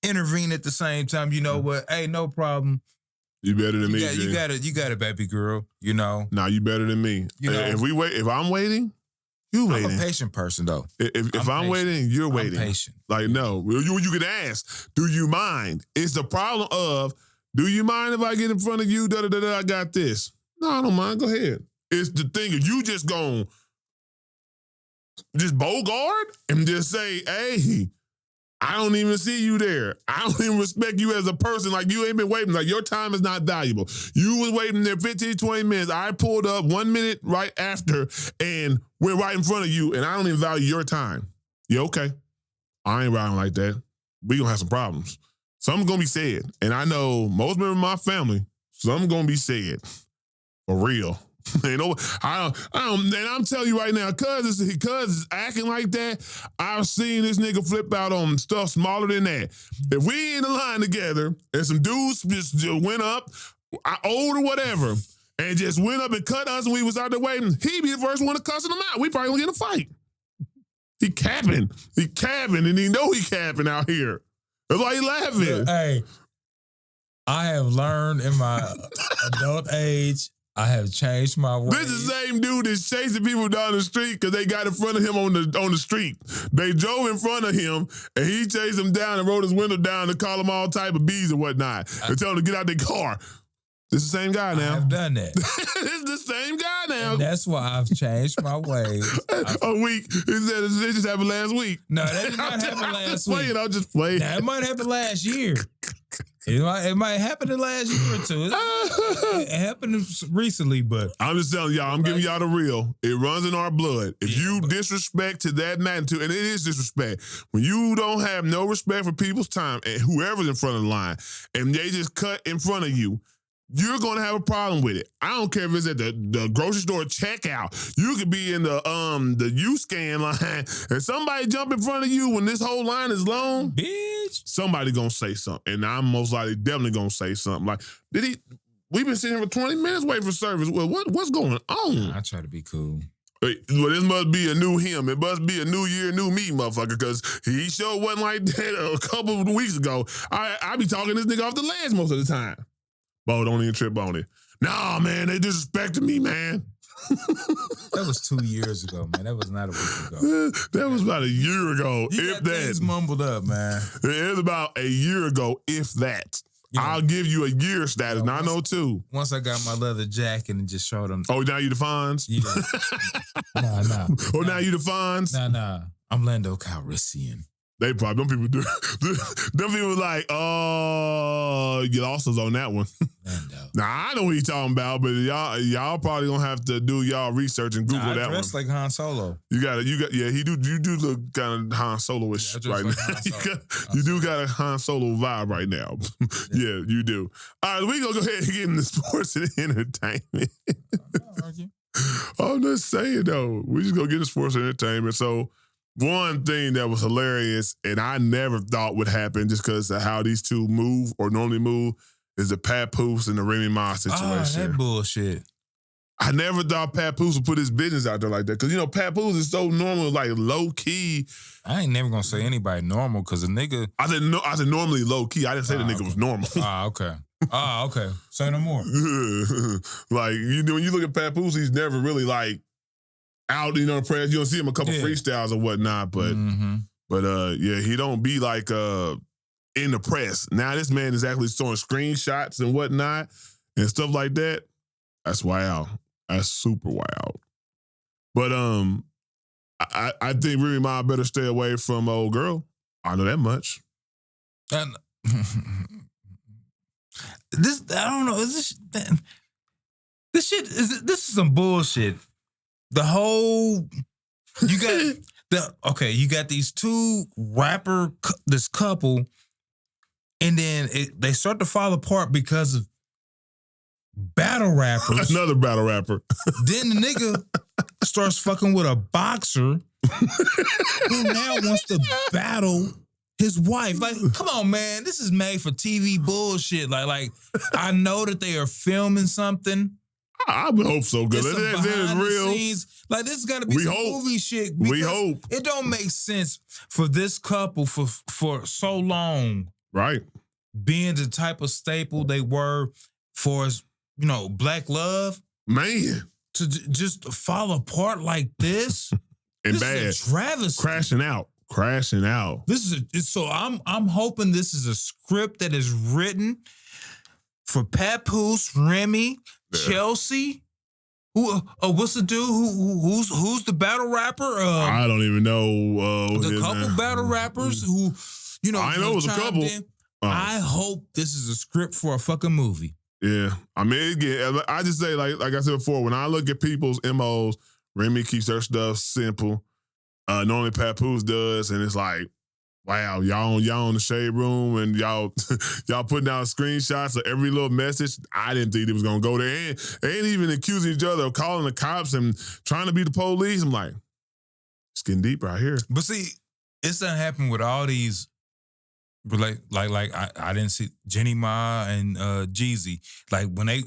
intervene at the same time. You know what? Hey, no problem. You better than me. You got it, baby girl. You know. Nah, you better than me. You know, if I'm waiting, you waiting. I'm a patient person though. If I'm waiting, you're waiting. I'm patient. Like no, you can ask. Do you mind? It's the problem of. Do you mind if I get in front of you? I got this. No, I don't mind. Go ahead. It's the thing. If you just gon' just bogart and just say, hey, I don't even see you there. I don't even respect you as a person. Like you ain't been waiting. Like your time is not valuable. You was waiting there 15, 20 minutes. I pulled up 1 minute right after and we're right in front of you and I don't even value your time. Yeah, okay. I ain't riding like that. We gonna have some problems. Something's gonna be said. And I know most members of my family, something's gonna be said. For real. You know, I don't, and I'm telling you right now, cuz it's acting like that, I've seen this nigga flip out on stuff smaller than that. If we in the line together and some dudes just went up, old or whatever, and just went up and cut us and we was out there waiting, he'd be the first one to cussing them out. We probably gonna get in a fight. He capping, and he know he capping out here. That's why he laughing. Hey, I have learned in my adult age, I have changed my ways. This is the same dude that's chasing people down the street because they got in front of him on the street. They drove in front of him and he chased them down and rolled his window down and called them all type of bees and whatnot and told them to get out their car. This is the same guy now. I've done that. It's the same guy now. And that's why I've changed my ways. A week. He said it just happened last week. No, that did not happen last week. I'll just play. Now, it might happen last year. It might happen the last year or two. It happened recently, but I'm just telling y'all, I'm giving y'all the real. It runs in our blood. If you disrespect to that magnitude, and it is disrespect, when you don't have no respect for people's time and whoever's in front of the line, and they just cut in front of you, you're gonna have a problem with it. I don't care if it's at the grocery store checkout. You could be in the U-Scan line and somebody jump in front of you when this whole line is long. Bitch. Somebody gonna say something. And I'm most likely definitely gonna say something. Like, we've been sitting here for 20 minutes waiting for service. Well, what's going on? I try to be cool. Well, this must be a new him. It must be a new year, new me, motherfucker, because he sure wasn't like that a couple of weeks ago. I be talking this nigga off the ledge most of the time. Bo, don't even trip on it. Nah, man, they disrespected me, man. That was 2 years ago, man. That was not a week ago. That was about a year ago, You if got things that. mumbled up, man. It was about a year ago, if that. You know, I'll give you a year status, not no two. once I got my leather jacket and just showed them. Oh, now you the Fonz? Yeah. Nah. Oh, now you the Fonz? Nah. I'm Lando Calrissian. They probably, them people do. Them people like, oh, you lost us on that one. Lando. Nah, I know what he's talking about, but y'all probably gonna have to do y'all research and Google I that one. dress like Han Solo. Yeah, you do look kind of Han Solo-ish Yeah, I right dress now. like Han Solo. You do got a Han Solo vibe right now. Yeah, you do. All right, we gonna go ahead and get into sports and entertainment. I'm just saying though, we just gonna get into sports and entertainment. So one thing that was hilarious and I never thought would happen just because of how these two move or normally move is the Papoose and the Remy Ma situation. That bullshit. I never thought Papoose would put his business out there like that. Because, Papoose is so normal, like low-key. I ain't never gonna say anybody normal because a nigga. I said normally low-key. I didn't say the nigga was normal. Okay. Say no more. Like, when you look at Papoose, he's never really, like, out, the press. You don't see him a couple freestyles or whatnot. But, he don't be, like, in the press. Now, this man is actually showing screenshots and whatnot and stuff like that. That's wild. That's super wild. But I think Remy Ma better stay away from old girl. I know that much. And this, I don't know. This shit is some bullshit. The whole you got these two this couple, and then they start to fall apart because of battle rappers. Another battle rapper. Then the nigga starts fucking with a boxer who now wants to battle his wife. Like, come on, man. This is made for TV bullshit. Like I know that they are filming something. I would hope so. Good. It's That is real. Scenes. Like, this got to be some movie shit. We hope. It don't make sense for this couple for so long. Right. Being the type of staple they were for, black love. Man. To just fall apart like this. And this bad. Is a travesty. Crashing out. So I'm hoping this is a script that is written for Papoose, Remy, Chelsea. What's the dude who's the battle rapper? I don't even know. The couple battle rappers who, I know it was a couple. I hope this is a script for a fucking movie. Yeah, I mean, again, I just say like I said before, when I look at people's MOs, Remy keeps their stuff simple. Normally Papoose does, and it's like, wow, y'all in the shade room and y'all putting out screenshots of every little message. I didn't think it was gonna go there. And they ain't even accusing each other of calling the cops and trying to be the police. I'm like, it's getting deep right here. But see, it's done happen with all these. Like I didn't see Jenny Ma and Jeezy. Like when they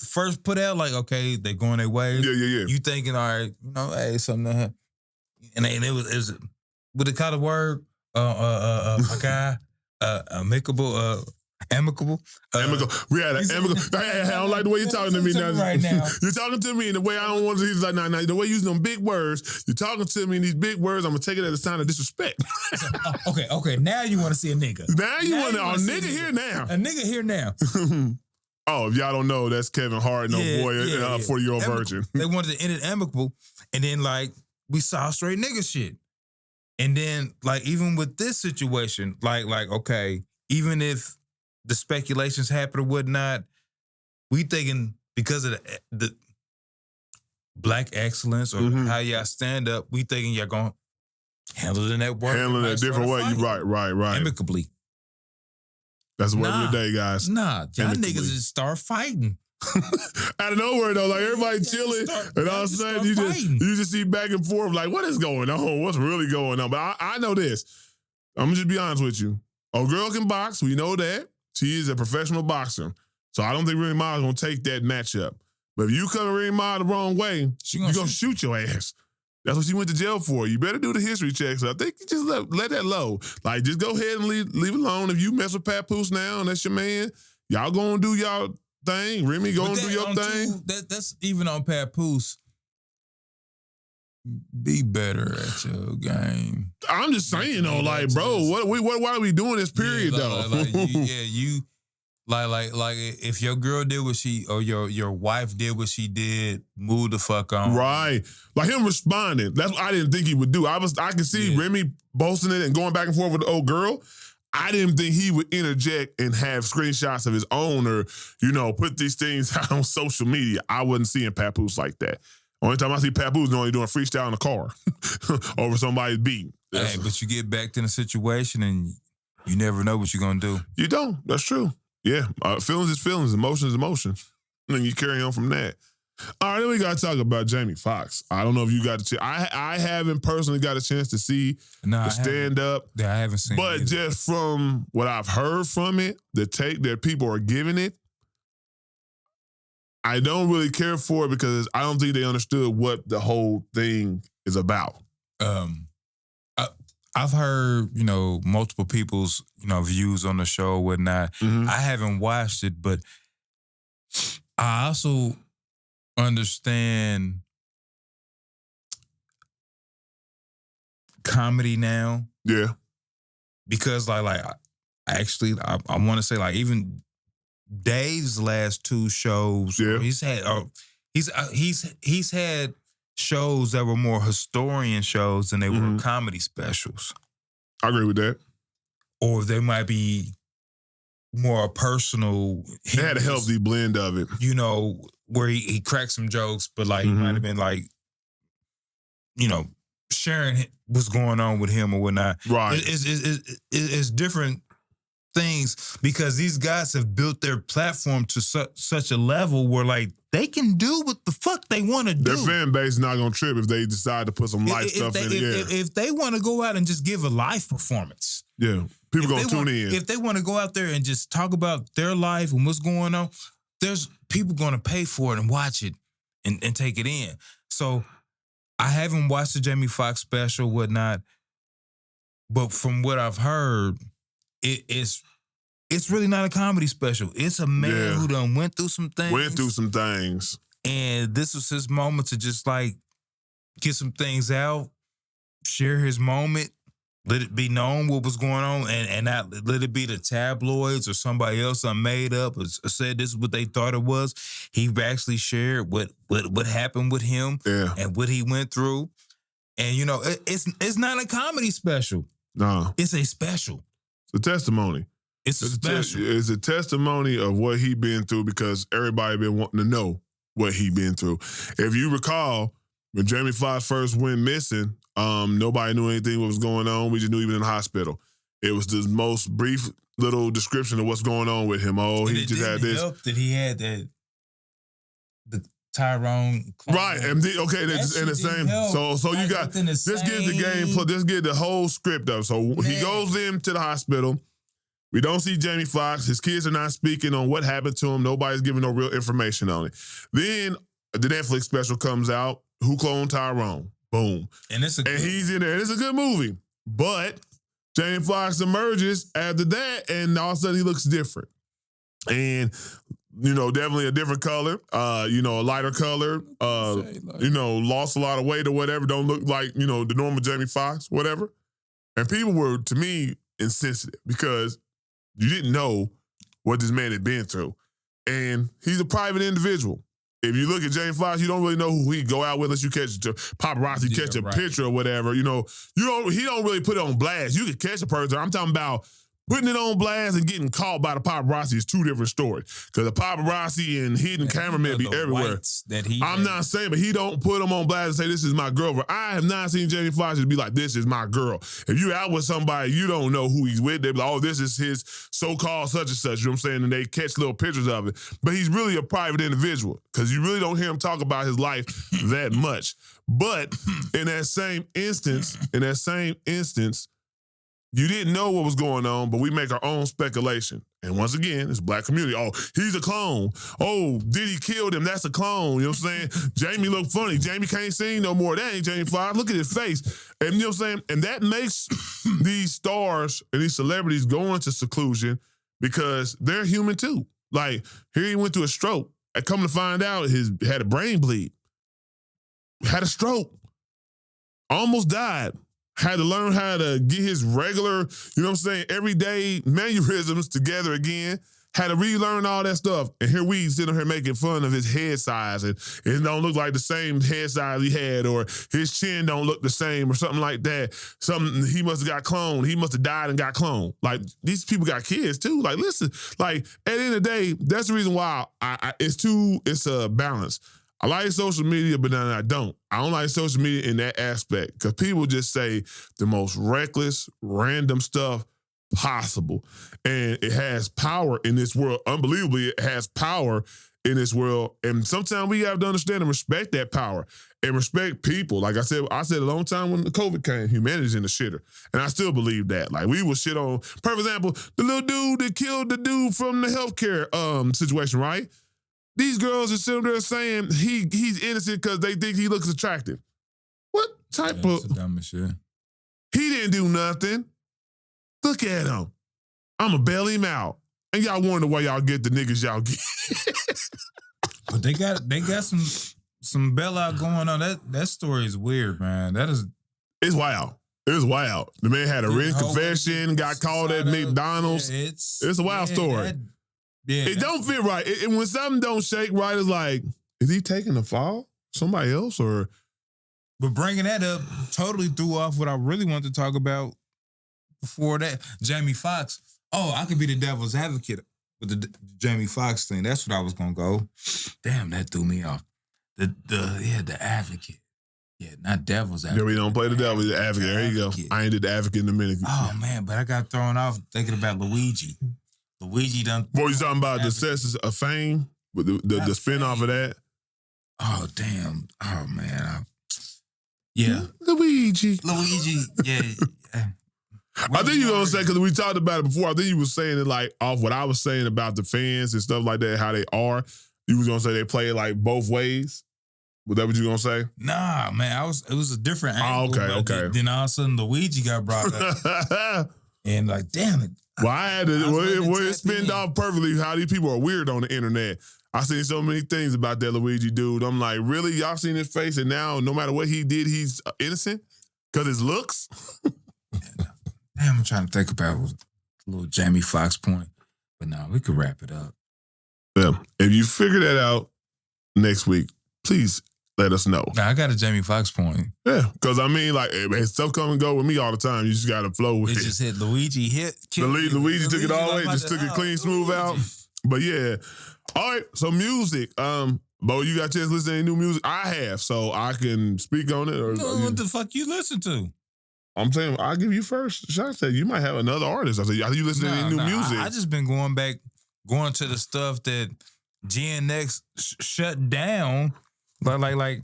first put out, like, okay, they going their way. Yeah. You thinking, all right, hey, something that, and it was what they call the word, my guy, amicable. We had an amicable. Hey, I don't like the way you're talking to me now. Right now. You're talking to me in the way I don't want to. He's like, nah, the way you're using them big words. You're talking to me in these big words. I'm gonna take it as a sign of disrespect. Okay. Now you want to see a nigga. Now you want to. Oh, nigga here now. A nigga here now. Oh, if y'all don't know, that's Kevin Hart, 40-year-old virgin. They wanted to end it amicable, and then like we saw straight nigga shit, and then like even with this situation, like okay, even if the speculations happen or whatnot, we thinking because of the black excellence or how y'all stand up, we thinking y'all gonna handle it in that way. Handling it a different way. You right. Amicably. That's the word of Nah. the day, guys. Nah, y'all Amicably. niggas just start fighting. Out of nowhere though, like everybody chilling, and all of a sudden you just see back and forth, like what is going on? What's really going on? But I know this. I'm gonna just be honest with you. A girl can box. We know that. She is a professional boxer. So I don't think Remy Ma is gonna take that matchup. But if you come to Remy Ma the wrong way, you're gonna shoot your ass. That's what she went to jail for. You better do the history checks. I think you just let that low. Like just go ahead and leave alone. If you mess with Papoose now and that's your man, y'all gonna do y'all thing. Remy, go and do your thing. That's even on Papoose. Be better at your game. I'm just saying though, like, bro, why are we doing this period though? Like if your girl did what she or your wife did what she did, move the fuck on. Right. Like him responding. That's what I didn't think he would do. I could see Remy boasting it and going back and forth with the old girl. I didn't think he would interject and have screenshots of his own or, put these things out on social media. I wasn't seeing Papoose like that. Only time I see Papoose is only doing freestyle in the car over somebody's beat. Hey, but you get back in the situation and you never know what you're going to do. You don't. That's true. Yeah. Feelings is feelings. Emotion is emotion. And then you carry on from that. All right, then we got to talk about Jamie Foxx. I don't know if you got a chance. I haven't personally got a chance to see the stand-up. Yeah, I haven't seen it. But just from what I've heard from it, the take that people are giving it, I don't really care for it because I don't think they understood what the whole thing is about. I've heard, multiple people's, views on the show or whatnot. Mm-hmm. I haven't watched it, but I also understand comedy now. Yeah. Because I want to say like even Dave's last two shows, he's had shows that were more historian shows than they were comedy specials. I agree with that. Or they might be more personal. They had a healthy blend of it. Where he cracked some jokes, but like might have been like, sharing what's going on with him or whatnot. Right. It's different things because these guys have built their platform to such a level where like they can do what the fuck they want to do. Their fan base is not going to trip if they decide to put some live stuff in it. If they want to go out and just give a live performance. Yeah. People going to tune in. If they want to go out there and just talk about their life and what's going on, there's people going to pay for it and watch it and take it in. So I haven't watched the Jamie Foxx special, whatnot, but from what I've heard, it's really not a comedy special. It's a man who done went through some things. And this was his moment to just like get some things out, share his moment, let it be known what was going on, and not let it be the tabloids or somebody else made up or said this is what they thought it was. He actually shared what happened with him and what he went through. And it's not a comedy special. No. It's a special. It's a testimony. It's a special. It's a testimony of what he been through because everybody been wanting to know what he been through. If you recall, when Jamie Foxx first went missing, nobody knew anything what was going on. We just knew he was in the hospital. It was the most brief little description of what's going on with him. Oh, he just had this. Help that he had the Tyrone. Right, and that's in the same. So you got this gives the game. This gives the whole script up. So he goes into the hospital. We don't see Jamie Foxx. His kids are not speaking on what happened to him. Nobody's giving no real information on it. Then the Netflix special comes out. Who Cloned Tyrone? Boom. And he's in there. And it's a good movie. But Jamie Foxx emerges after that, and all of a sudden he looks different. And, definitely a different color, a lighter color, lost a lot of weight or whatever, don't look like, the normal Jamie Foxx, whatever. And people were, to me, insensitive because you didn't know what this man had been through. And he's a private individual. If you look at Jamie Foxx, you don't really know who he go out with unless you catch paparazzi, catch a picture or whatever. He don't really put it on blast. You can catch a person. I'm talking about Putting it on blast and getting caught by the paparazzi is two different stories. Because the paparazzi and hidden cameramen be everywhere. I'm not saying, but he don't put them on blast and say, this is my girlfriend. I have not seen Jamie Foxx be like, this is my girl. If you out with somebody, you don't know who he's with. They be like, oh, this is his so-called such and such. You know what I'm saying? And they catch little pictures of it. But he's really a private individual because you really don't hear him talk about his life that much. But in that same instance, you didn't know what was going on, but we make our own speculation. And once again, it's black community. Oh, he's a clone. Oh, Diddy killed him. That's a clone. You know what I'm saying? Jamie look funny. Jamie can't sing no more. That ain't Jamie Foxx. Look at his face. And you know what I'm saying? And that makes these stars and these celebrities go into seclusion because they're human too. Like, here he went through a stroke. And come to find out, he had a brain bleed. Had a stroke. Almost died. Had to learn how to get his regular, you know what I'm saying, everyday mannerisms together again. Had to relearn all that stuff. And here we sitting here making fun of his head size. And it don't look like the same head size he had, or his chin don't look the same, or something like that. Something, he must have got cloned. He must have died and got cloned. Like, these people got kids too. Like, listen, like, at the end of the day, that's the reason why it's a balance. I like social media, but then I don't. I don't like social media in that aspect because people just say the most reckless, random stuff possible. And it has power in this world. Unbelievably, it has power in this world. And sometimes we have to understand and respect that power and respect people. Like I said a long time when the COVID came, humanity's in the shitter. And I still believe that. Like, we will shit on, perfect example, the little dude that killed the dude from the healthcare situation, right? These girls are sitting there saying he's innocent because they think he looks attractive. What type of... dumbest shit. He didn't do nothing. Look at him. I'ma bail him out. And y'all wonder why y'all get the niggas y'all get. But they got some bailout going on. That story is weird, man. It's wild. It was wild. The man had a written confession, got called at McDonald's. Yeah, it's a wild story. It don't fit right. When something don't shake right, it's like, is he taking the fall? Somebody else? Or? But bringing that up totally threw off what I really wanted to talk about before that. Jamie Foxx. Oh, I could be the devil's advocate with the Jamie Foxx thing. That's what I was gonna go. Damn, that threw me off. The advocate. Yeah, not devil's advocate. Yeah, we don't play the devil, the advocate. There you go. I ain't did the advocate in a minute. Oh man, but I got thrown off thinking about Luigi. Luigi done. What you talking about? The Cesses of Fame? With the spin-off of that? Oh, damn. Oh, man. Yeah. Luigi, yeah. I think you were going to say, because we talked about it before, I think you were saying it like off what I was saying about the fans and stuff like that, how they are. You was going to say they play it like both ways? Was that what you going to say? Nah, man. It was a different angle. Oh, okay. Then all of a sudden Luigi got brought up. And like, damn it. Well, I had to, it spinned off perfectly how these people are weird on the internet. I seen so many things about that Luigi dude. I'm like, really? Y'all seen his face and now no matter what he did, he's innocent? Because his looks? Damn, I'm trying to think about a little Jamie Foxx point. But no, we could wrap it up. Yeah. If you figure that out next week, please let us know. Now, I got a Jamie Foxx point. Yeah, because I mean, like, stuff come and go with me all the time. You just got to flow with it. It just hit Luigi. Luigi took it all the way, just took it clean, smooth out. But yeah. All right, so music. Bo, you got a chance to listen to any new music? I have, so I can speak on it. Or what the fuck you listen to? I'm saying, I'll give you first. Shot said you might have another artist. I said, you listen to any new music? I just been going to the stuff that GNX shut down. Like,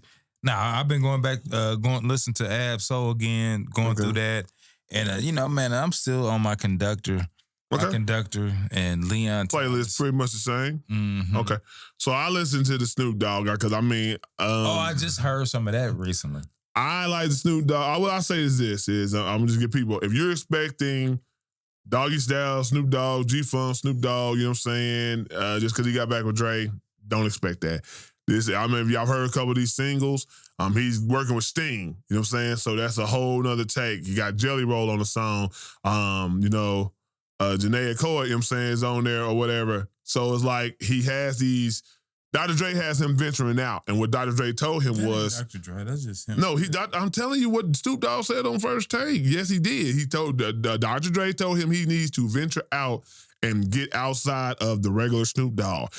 I've been going back, listen to Ab Soul again, going through that. And, man, I'm still on my Conductor. Okay. My Conductor and Leon. Playlist pretty much the same? Mm-hmm. Okay. So I listened to the Snoop Dogg because, I mean. I just heard some of that recently. I like the Snoop Dogg. What I say is this, I'm going to just get people, if you're expecting Doggy Style, Snoop Dogg, G-Funk, Snoop Dogg, you know what I'm saying, just because he got back with Dre, don't expect that. I mean, if y'all heard a couple of these singles, he's working with Sting, you know what I'm saying? So that's a whole nother take. You got Jelly Roll on the song, Janae Coy, you know what I'm saying, is on there or whatever. So it's like he has these Dr. Dre has him venturing out, and what Dr. Dre told him That ain't was, Dr. Dre. That's just him. no, I'm telling you what Snoop Dogg said on First Take. Yes, he did. He told Dr. Dre told him he needs to venture out and get outside of the regular Snoop Dogg.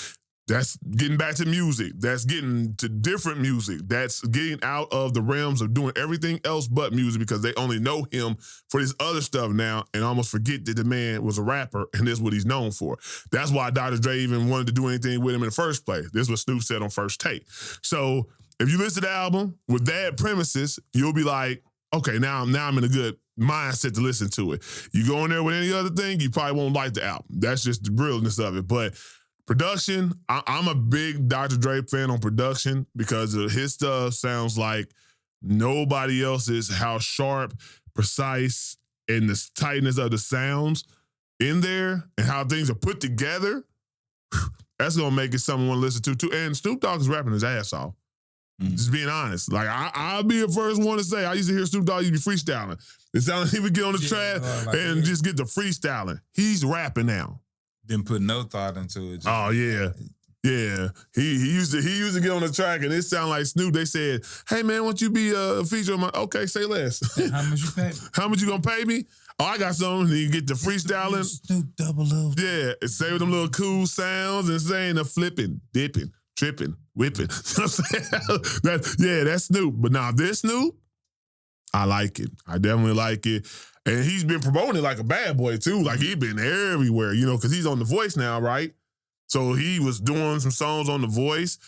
That's getting back to music. That's getting to different music. That's getting out of the realms of doing everything else but music because they only know him for this other stuff now and almost forget that the man was a rapper and this is what he's known for. That's why Dr. Dre even wanted to do anything with him in the first place. This is what Snoop said on First Take. So if you listen to the album with that premises, you'll be like, okay, now I'm in a good mindset to listen to it. You go in there with any other thing, you probably won't like the album. That's just the realness of it. But production, I'm a big Dr. Dre fan on production because his stuff sounds like nobody else's, how sharp, precise, and the tightness of the sounds in there and how things are put together. That's going to make it something I want to listen to too. And Snoop Dogg is rapping his ass off. Just being honest. Like, I'll be the first one to say, I used to hear Snoop Dogg used to be freestyling. It sounded like he would get on the track and just get to freestyling. He's rapping now. Didn't put no thought into it. Oh yeah, yeah. He used to get on the track and it sounded like Snoop. They said, "Hey man, won't you be a feature on my?" Okay, say less. How much you pay me? How much you gonna pay me? Oh, I got something. And you get the freestyling. Snoop double O. Yeah, and say with them little cool sounds and saying the flipping, dipping, tripping, whipping. You know what I'm saying? That's Snoop. But now this Snoop, I like it. I definitely like it. And he's been promoting it like a bad boy too. Like he's been everywhere, you know, because he's on The Voice now, right? So he was doing some songs on The Voice.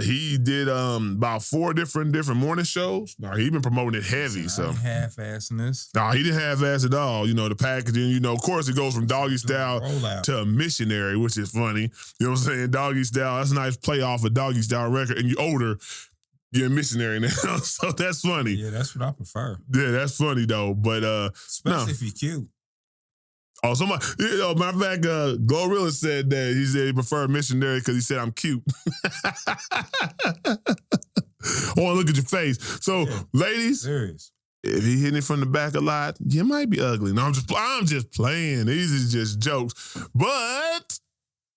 He did about 4 different morning shows. Now he been promoting it heavy. So half-assing this. No, he didn't half-ass at all. You know, the packaging, you know, of course it goes from Doggy Style to a Missionary, which is funny. You know what I'm saying? Doggy Style, that's a nice play off a Doggy Style record. And you're older, you're a Missionary now. So that's funny. Yeah, that's what I prefer. Yeah, that's funny though. But especially if you're cute. Oh, somebody, you know, matter of fact, Glorilla said that. He said he preferred Missionary because he said I'm cute. Oh, look at your face. So, ladies, Serious. if he hitting it from the back a lot, you might be ugly. No, I'm just playing. These is just jokes. But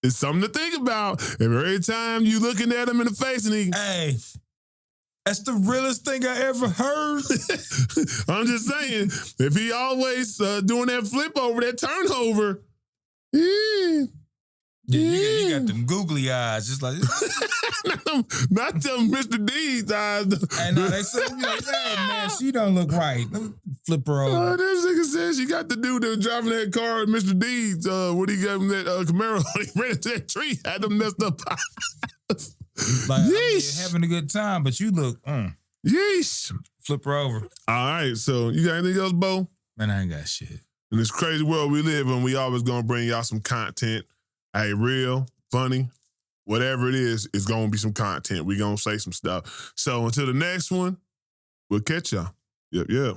it's something to think about. Every time you looking at him in the face and he... Hey, that's the realest thing I ever heard. I'm just saying, if he always doing that flip over, that turnover, you got them googly eyes, just like not them Mr. D's eyes. And no, they said, hey man, she don't look right. Flip her over. This nigga said she got the dude that was driving that car at Mr. D's when he gave him that Camaro. He ran into that tree, had them messed up. Like, yeesh. Having a good time, but you look, yeesh. Flip her over. All right, so you got anything else, Bo? Man, I ain't got shit. In this crazy world we live in, we always gonna bring y'all some content. Hey, real, funny, whatever it is, it's gonna be some content. We gonna say some stuff. So until the next one, we'll catch y'all. Yep.